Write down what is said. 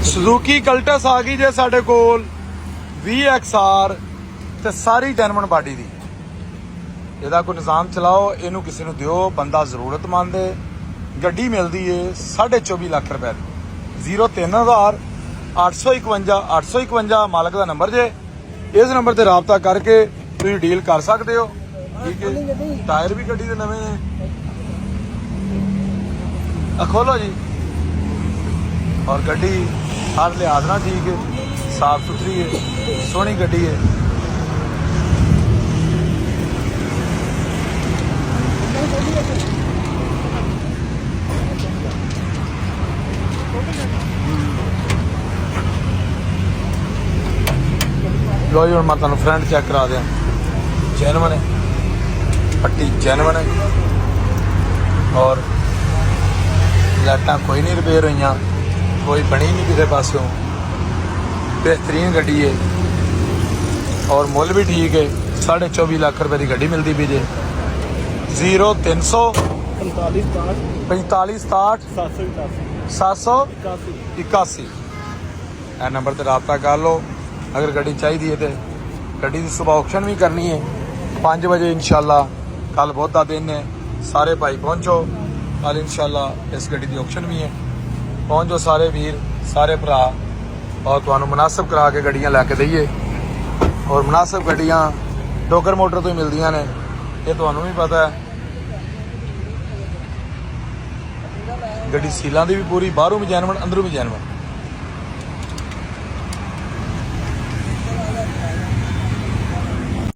Suzuki Cultus आ गई जे साडे कोल 20XR ते सारी जैनवन बाडी दी। ਇਹਦਾ ਕੋਈ ਨਿਜ਼ਾਮ ਚਲਾਓ, ਇਹਨੂੰ ਕਿਸੇ ਨੂੰ ਦਿਓ, ਬੰਦਾ ਜ਼ਰੂਰਤਮੰਦ ਹੈ। ਗੱਡੀ ਮਿਲਦੀ ਹੈ 24.5 ਲੱਖ ਰੁਪਏ ਦੀ। 03,000 851 851 ਮਾਲਕ ਦਾ ਨੰਬਰ ਜੇ। ਇਸ ਨੰਬਰ ਤੇ ਰਾਬਤਾ ਕਰਕੇ ਤੁਸੀਂ ਡੀਲ ਕਰ ਸਕਦੇ ਹੋ। ਠੀਕ ਹੈ, ਟਾਇਰ ਵੀ ਗੱਡੀ ਦੇ ਨਵੇਂ ਨੇ। खोलो जी। और गड्डी हर लिहाज ना ठीक है, साफ सुथरी है, सोहनी गड्डी है। लो जी, मैं तुहानू फ्रंट चेक करा दिया। जैनवन है, पट्टी जैनवन है। और लाइटां कोई नहीं रिपेयर हुई, कोई बनी नहीं किसी पासों। बेहतरीन गड्डी है और मुल भी ठीक है। 24.5 लाख रुपए की गड्डी मिलती भी जे। 0300 45 67 781 नंबर पर रबता कर लो। अगर गड्डी चाहिए तो गड्डी की सुबह ऑक्शन भी करनी है 5 बजे इंशाल्लाह। कल बहुत दिन है, सारे भाई पहुँचो। कल इंशाल्लाह इस गड्डी की ऑक्शन भी है। पहुँचो सारे वीर, सारे भरा, और तुहानू मुनासिब करा के गड्डियाँ लैके दईए। और मुनासिब गड्डियाँ डोगर मोटर तो ही मिलदियां ने, ये तुहानू भी पता है। गड्डी सीलों की भी पूरी, बाहरों भी जैनवन, अंदरों भी जैनवन।